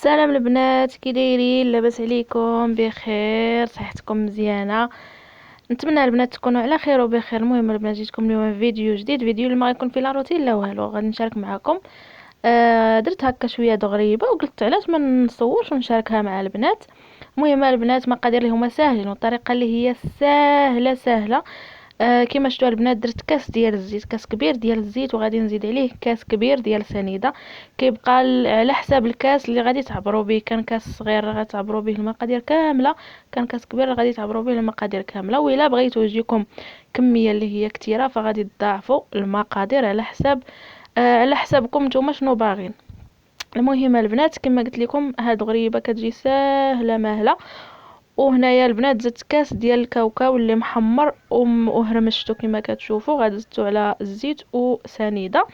السلام البنات، كي دايرين؟ لاباس عليكم؟ بخير؟ صحتكم مزيانه؟ نتمنى البنات تكونوا على خير وبخير. المهم البنات، جيتكم اليوم فيديو جديد، فيديو اللي ما غيكون فيه لا روتين لا والو. غادي نشارك معكم. درت هكا شويه غريبه وقلت علاش ما نصورش ونشاركها مع البنات. المهم البنات، مقادير اللي هما ساهلين والطريقه اللي هي سهله سهله. كيما شفتوا البنات، درت كاس ديال الزيت، كاس كبير ديال الزيت، وغادي نزيد عليه كاس كبير ديال سنيده. كيبقى على حساب الكاس اللي غادي تعبروا به. كان كاس صغير غتعبروا به المقادير كامله، كان كاس كبير غادي تعبروا به المقادير كامله. وإلا بغيتو يجيكم كميه اللي هي كتيره فغادي تضاعفوا المقادير على حسابكم نتوما شنو باغين. المهم البنات، كما قلت لكم هاد غريبه كتجي ساهله ماهله. وهنايا البنات زدت كاس ديال الكاوكاو اللي محمر وهرمشتو كما كتشوفوا. غادي زدتو على الزيت وسنيده.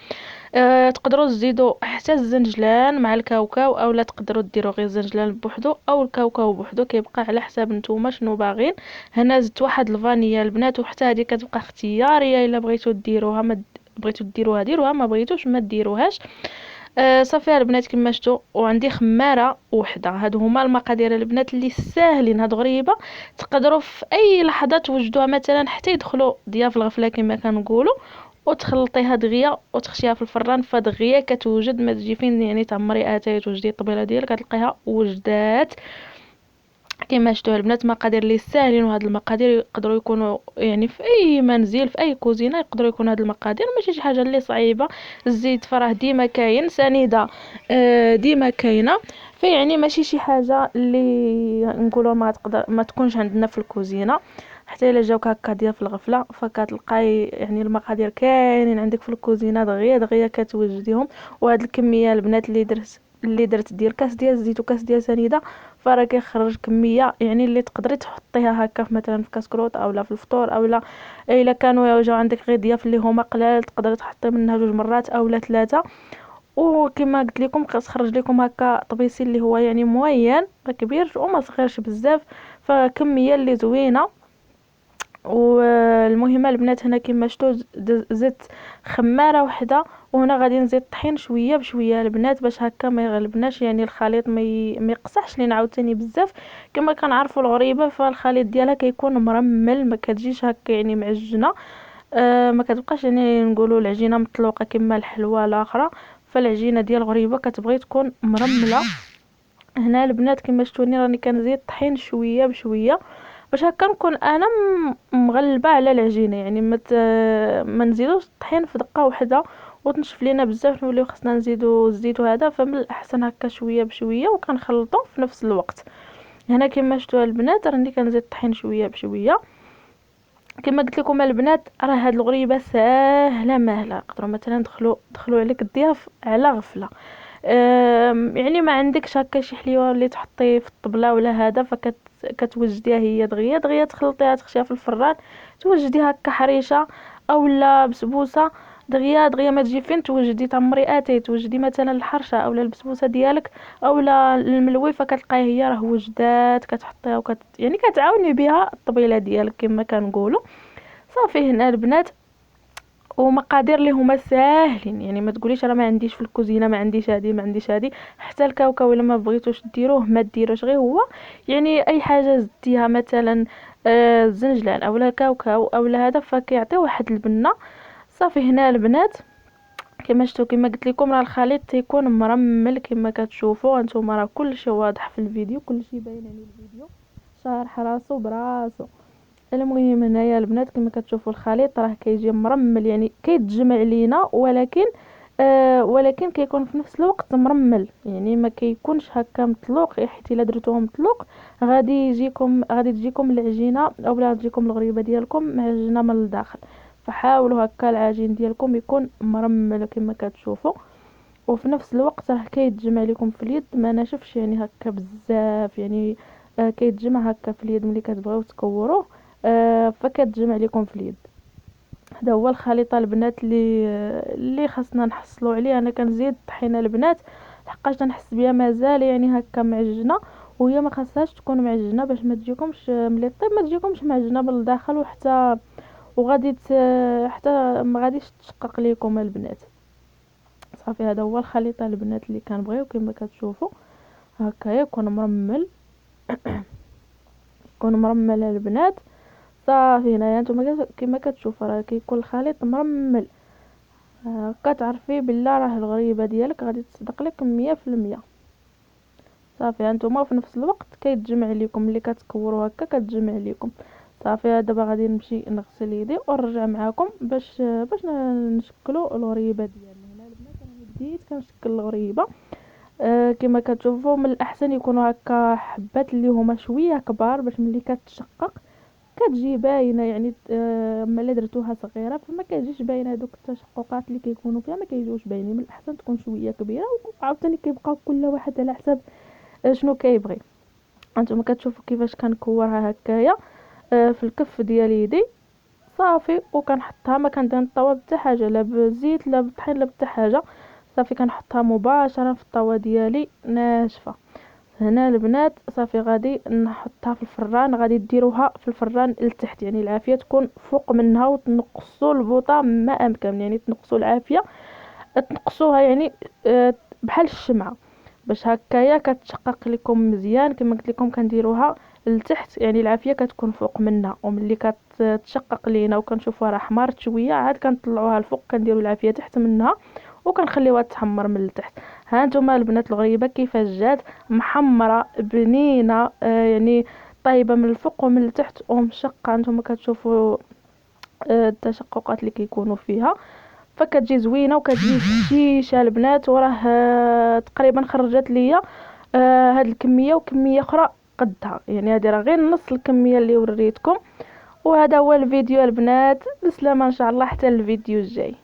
تقدروا تزيدوا حتى الزنجلان مع الكاوكاو، اولا تقدروا ديروا غير الزنجلان بوحدو او الكاوكاو بوحدو، كيبقى على حساب نتوما شنو باغين. هنا زدت واحد الفانيا البنات، وحتى هذه كتبقى اختياريه. الا بغيتوا ديروها ما بغيتوا ديروها ديروها، ما بغيتوش ما ديروهاش. صافي البنات كما شفتوا، وعندي خماره وحده. هادو هما المقادير البنات اللي ساهلين. هاد غريبه تقدروا في اي لحظه توجدوها، مثلا حتى يدخلوا ضياف الغفله كما كنقولوا، وتخلطيها دغيا وتخشيها في الفران فدغيا كتوجد. ما تجي فين يعني تعمري اتاي توجدي الطبيله ديالك كتلقيها وجدات. كما شفتوا البنات، مقادير اللي ساهلين. وهاد المقادير يقدروا يكونوا يعني في اي منزل في اي كوزينه يقدروا يكونوا هاد المقادير، ماشي شي حاجه اللي صعيبه. الزيت فراه ديما كاين، سنيده ديما كاينه. فيعني ماشي شي حاجه اللي نقولوا ما تكونش عندنا في الكوزينه. حتى الا جاوك هكا ديال في الغفله فكتلقاي يعني المقادير كاينين عندك في الكوزينه دغيا دغيا كتوجديهم. وهاد الكميه البنات اللي درت ديال كاس ديال الزيت وكاس ديال سنيده، فراه كيخرج كميه يعني اللي تقدري تحطيها هكا مثلا في كاسكروط اولا في الفطور، اولا الا كانوا جاو عندك غير ضياف اللي هما قلال تقدري تحطي منها 2 مرات اولا 3. وكما قلت لكم كتخرج لكم هكا طبيسي اللي هو يعني موين، ما كبيرش وما صغيرش بزاف، فكميه اللي زوينه. والمهم البنات، هنا كما شفتوا زدت خماره وحده. وهنا غادي نزيد طحين شويه بشويه البنات باش هكا ما يغلبناش، يعني الخليط ما يقصحش لينا عاوتاني بزاف. كما كنعرفوا الغريبه فالخليط ديالها كيكون مرمل، ما كتجيش هكا يعني معجنه. ما كتبقاش يعني نقولوا العجينه مطلوقه كما الحلوى الاخرى. فالعجينه ديال الغريبه كتبغي تكون مرمله. هنا البنات كما شفتوني راني كنزيد طحين شويه بشويه باش هكا نكون انا مغلبه على العجينه، يعني ما نزيدوش الطحين في دقه واحده وتنشف لينا بزاف نوليو خصنا نزيدو الزيت. وهذا فمن الاحسن هكا شويه بشويه وكنخلطو في نفس الوقت. هنا كما شفتوا البنات راني كنزيد الطحين شويه بشويه. كما قلت لكم البنات، راه هاد الغريبه ساهله ماهله. يقدروا مثلا دخلوا عليك الضياف على غفله. يعني ما عندكش هكا شي حليوه اللي تحطيه في الطبله ولا هذا، كتوجديها هي دغيا دغيا تخلطيها تخشيها في الفران توجدي هكا حريشه اولا بسبوسه. دغيا دغيا ما تجي فين توجدي تعمري اتاي توجدي مثلا الحرشه اولا البسبوسه ديالك اولا الملوي، فكتلقاي هي راه وجدات كتحطيها يعني كتعاوني بها الطبيله ديالك كما كنقولوا. صافي هنا البنات، ومقادير اللي هما ساهلين. يعني ما تقوليش راه ما عنديش في الكوزينه، ما عنديش هذه ما عنديش هذه. حتى الكاوكاو الا ما بغيتوش ديروه ما ديروش، غير هو يعني اي حاجه زدتيها مثلا الزنجلان اولا كاوكاو اولا هذا فكيعطي واحد البنه. صافي هنا البنات كما شفتوا كما قلت لكم راه الخليط تيكون مرمل كما كتشوفوا انتم، راه كلشي واضح في الفيديو، كلشي باين على الفيديو شارح راسو براسو. المهم هنايا البنات كما كتشوفوا الخليط راه كيجي مرمل، يعني كيتجمع لينا ولكن كيكون في نفس الوقت مرمل، يعني ما كيكونش هكا مطلوق. حيت الا درتوه مطلوق غادي تجيكم العجينه اولا تجيكم الغريبه ديالكم معجنه من الداخل. فحاولوا هكا العجين ديالكم يكون مرمل كما كتشوفوا، وفي نفس الوقت راه كيتجمع لكم في اليد ما ناشفش يعني هكا بزاف، يعني كيتجمع هكا في اليد ملي كتبغيو تكوروه. فكتجمع لكم في اليد. هذا هو الخليط البنات اللي خاصنا نحصلوا عليه. انا كنزيد الطحينه البنات لحقاش نحس بها مازال يعني هكا معجنه، وهي ما خاصهاش تكون معجنه باش ما تجيكمش ملي طيب ما تجيكمش معجنه من الداخل وحتى حتى ما غاديش تشقق ليكم البنات. صافي هذا هو الخليط البنات اللي كنبغيو كما كتشوفوا. هكايا يكون مرمل. يكون مرمل البنات. صافي هنايا نتوما كما كتشوفوا راه كيكون الخليط مرمل. كتعرفي بلا راه الغريبه ديالك غادي تصدق لك 100%. صافي هانتوما في نفس الوقت كيتجمع لكم ملي كتكوروا هكا كتجمع لكم. صافي دابا غادي نمشي نغسل يدي ونرجع معكم باش نشكلوا الغريبه ديالنا. هنا البنات راني بديت كنشكل الغريبه. كما كتشوفوا من الاحسن يكونوا هكا حبات اللي هما شويه كبار باش ملي كتشقق كتجي باينه، يعني اما الا درتوها صغيره فما كتجيش باينه. هذوك التشققات اللي كيكونوا فيها ما كيجيوش باينين. من الاحسن تكون شويه كبيره، وعاوتاني كيبقى كل واحد على حسب شنو كيبغي. انتم كتشوفوا كيفاش كنكورها هكايا في الكف ديال يدي. صافي وكنحطها ما كندير الطاوه حتى حاجه، لا بالزيت لا بالطحين لا حتى حاجه. صافي كنحطها مباشره في الطاوه ديالي ناشفه. هنا البنات صافي غادي نحطها في الفران. غادي ديروها في الفران لتحت، يعني العافيه تكون فوق منها، وتنقصوا البوطه ما امكن، يعني تنقصوا العافيه تنقصوها يعني بحال الشمعه باش هكايا كتشقق لكم مزيان. كما قلت لكم كنديروها لتحت، يعني العافيه كتكون فوق منها، وملي كتشقق لينا وكنشوفوها راه حمارت شويه عاد كنطلعوها الفوق كنديروا العافيه تحت منها وكنخليوها تحمر من التحت. ها نتوما البنات الغريبه كيفاش جات محمره بنينه، يعني طيبه من الفوق ومن التحت ومشقه. نتوما كتشوفوا التشققات اللي كيكونوا فيها، فكتجي زوينه وكتجي هشيشه البنات. وراه تقريبا خرجت ليا هاد الكميه وكميه اخرى قدها، يعني هذه راه غير نص الكميه اللي وريتكم. وهذا هو الفيديو البنات. بسلامه ان شاء الله حتى الفيديو الجاي.